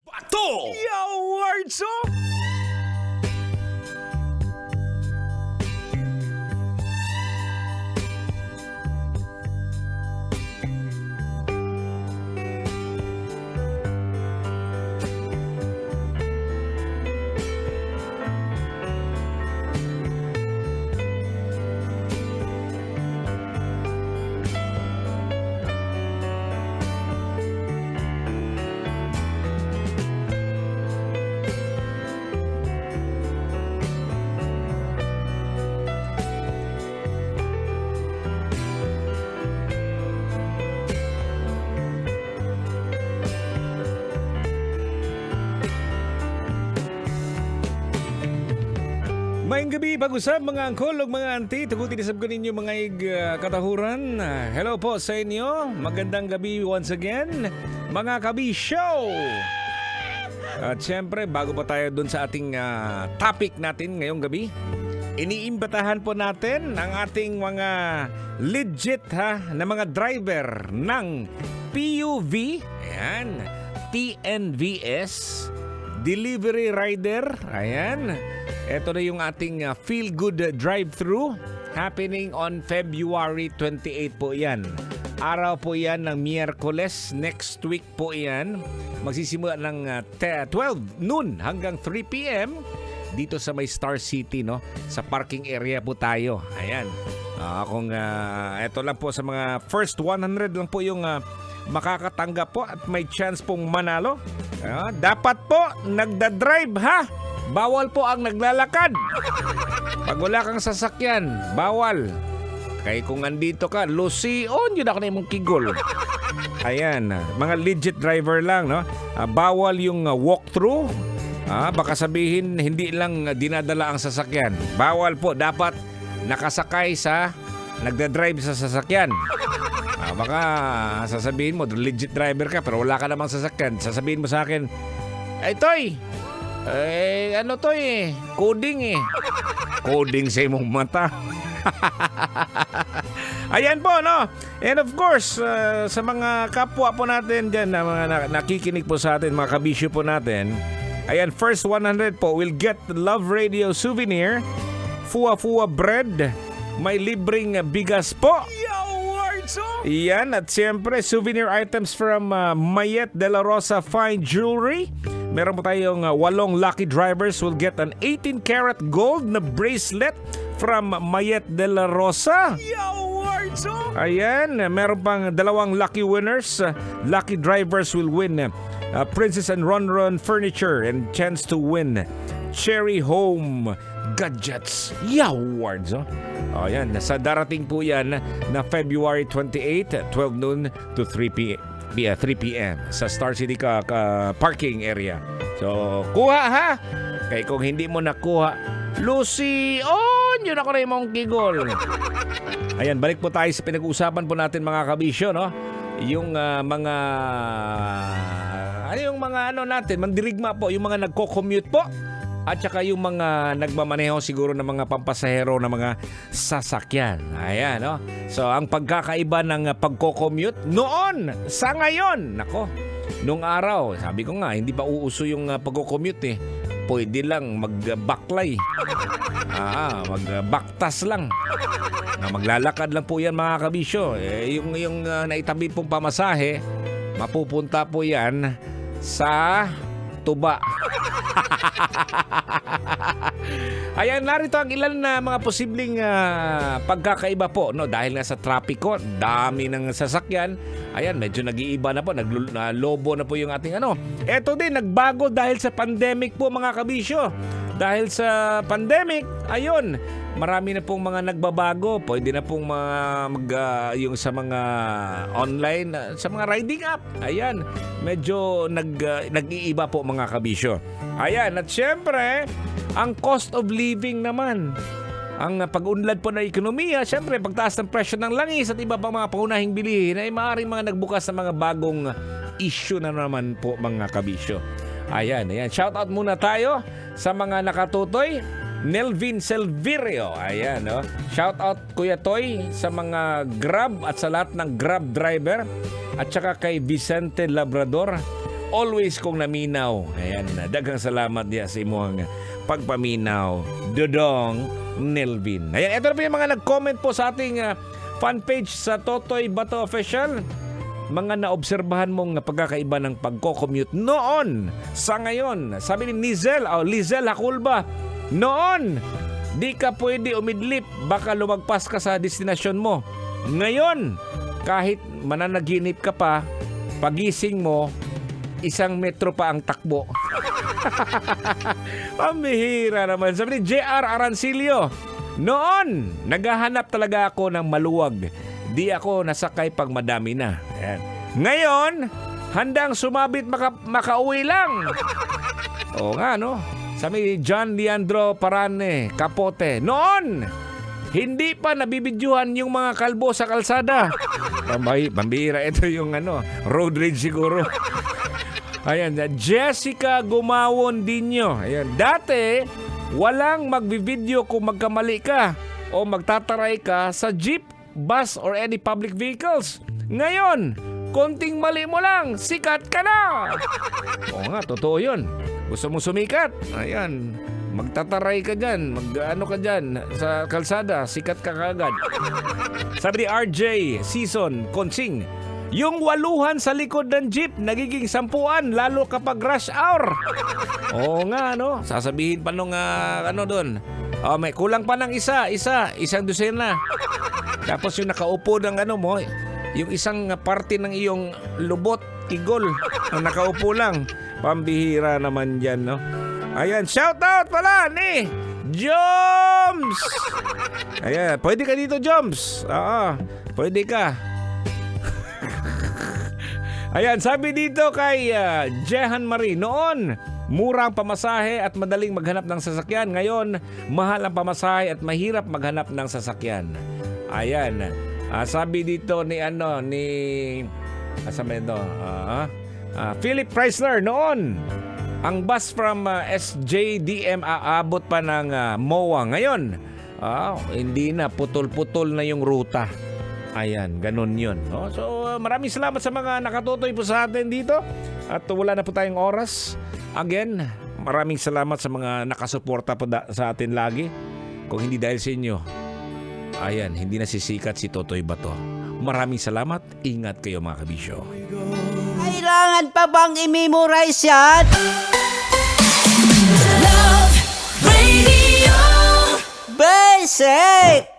Pato! Yo, words up! Maayong gabi, pag-usap mga angkol o mga auntie. Tugutin isab ko ninyo mga katahuran. Hello po sa inyo. Magandang gabi once again, mga Kabi Show. At syempre, bago pa tayo dun sa ating topic natin ngayong gabi, iniimbatahan po natin ang ating mga legit na mga driver ng PUV. Ayan, TNVS, delivery rider. Ayan. Ito na yung ating Feel Good Drive-Thru happening on February 28 po yan. Araw po yan ng Miyerkules. Next week po yan. Magsisimula ng 12 noon hanggang 3 p.m. dito sa may Star City, no? Sa parking area po tayo. Ayan. Ito lang po sa mga first 100 lang po yung makakatanggap po at may chance pong manalo. Dapat po nagda-drive, ha? Bawal po ang naglalakad. Pag wala kang sasakyan, bawal. Kaya kung andito ka, Lucy, yun ako na yung kigol. Ayan, mga legit driver lang, no? Bawal yung walk-through. Baka sabihin, hindi lang dinadala ang sasakyan. Bawal po, dapat nakasakay sa nagda-drive sa sasakyan. Baka sasabihin mo, legit driver ka, pero wala ka namang sasakyan. Sasabihin mo sa akin, Toy, coding Coding sa imong mata. Ayan po, no? And of course, sa mga kapwa po natin dyan, na mga nakikinig po sa atin, mga kabisyo po natin, ayan, first 100 po will get Love Radio souvenir, Fua-Fua bread, may libreng bigas po. Yo, words up! Iyan, at siyempre, souvenir items from Mayet de la Rosa Fine Jewelry. Meron po tayong 8 lucky drivers will get an 18-karat gold na bracelet from Mayet de la Rosa. Yo, words up! Ayan, meron pang 2 lucky winners. Lucky drivers will win Princess and Ronron furniture and chance to win Cherry Home gadgets. Awards. Ayan, sa darating po yan na February 28, 12 noon to 3 p.m. sa Star City parking area. So, kuha, ha? Kaya kung hindi mo nakuha, Lucy, yun ako na yung kigol. Ayan, balik po tayo sa pinag-uusapan po natin, mga kabisyo, no? Yung natin, mandirigma po, yung mga nagko-commute po. At saka yung mga nagmamaneho siguro ng mga pampasahero ng mga sasakyan. Ayan, no? So, ang pagkakaiba ng pagko-commute noon sa ngayon. Nako, nung araw, sabi ko nga, hindi pa uuso yung pagko-commute, Pwede lang magbaklay. Magbaktas lang. Maglalakad lang po yan, mga kabisyo. Yung naitabi pong pamasahe, mapupunta po yan sa tuba. Ayan, narito ang ilan na mga posibleng pagkakaiba po, no? Dahil nga sa trapiko, dami ng sasakyan. Ayan, medyo nag-iiba na po, naglobo na po yung ating Eto din, nagbago dahil sa pandemic po, mga kabisyo. Dahil sa pandemic, ayun, marami na pong mga nagbabago. Pwede na pong yung sa mga online, sa mga riding app. Ayan, medyo nag-iiba po, mga kabisyo. Ayan, at syempre, ang cost of living naman. Ang pag-unlad po ng ekonomiya, syempre, pagtaas ng presyo ng langis at iba pang mga pangunahing bilihin ay maaaring mga nagbukas ng mga bagong issue na naman po, mga kabisyo. Ayan. Shoutout muna tayo sa mga nakatutoy. Nelvin Selvirio. Ayan, no? Shoutout, Kuya Toy, sa mga Grab at sa lahat ng Grab driver. At saka kay Vicente Labrador. always kong naminaw. Ayan, daghang salamat niya sa imong pagpaminaw. Dodong Nelvin. Ayan, ito na po yung mga nag-comment po sa ating fan page sa Totoy Bato Official. Mga naobserbahan mong pagkakaiba ng pagko-commute noon sa ngayon. Sabi ni Lizel Hakulba, noon, di ka pwede umidlip, baka lumagpas ka sa destinasyon mo. Ngayon, kahit mananaginip ka pa, pagising mo, 1 metro pa ang takbo. Pambihira naman. Sabi ni JR Arancilio, noon, naghahanap talaga ako ng maluwag. Di ako nasakay pag madami na. Ayan. Ngayon, handang sumabit makauwi lang. Oo nga, no? Sabi ni John Leandro Parane, Kapote, noon, hindi pa nabibidyuhan yung mga kalbo sa kalsada. Pambihira, ito yung road rage siguro. Ayan, Jessica Gumawon Dinyo. Ayan, dati, walang magbibideo kung magkamali ka o magtataray ka sa jeep, bus, or any public vehicles. Ngayon, konting mali mo lang, sikat ka na. Oo nga, totoo yun. Gusto mo sumikat? Ayan, magtataray ka dyan, ka dyan sa kalsada, sikat ka kagad. Sabi ni RJ Season Consing, yung 8 sa likod ng jeep, nagiging 10 lalo kapag rush hour. Oo nga, no? Sasabihin pa nung doon. Oh, may kulang pa ng isang dosena. Tapos yung nakaupo ng mo, yung isang parte ng iyong lubot, igol, ang nakaupo lang. Pambihira naman yan, no? Ayan, shout out pala ni Joms! Ayan, pwede ka dito, Joms. Oo, pwede ka. Ayan, sabi dito kay Jehan Marie, noon, murang pamasahe at madaling maghanap ng sasakyan. Ngayon, mahal ang pamasahe at mahirap maghanap ng sasakyan. Ayan, sabi dito ni Philip Chrysler, noon, ang bus from SJDM aabot pa ng MOA. Ngayon, hindi na, putol-putol na yung ruta. Ayan, ganun yun. No? So, maraming salamat sa mga nakatutoy po sa atin dito. At wala na po tayong oras. Again, maraming salamat sa mga nakasuporta po sa atin lagi. Kung hindi dahil sa inyo, ayan, hindi na sisikat si Totoy Bato. Maraming salamat. Ingat kayo mga kabisyo. Kailangan pa bang i-memorize yan? Love Radio. Basic!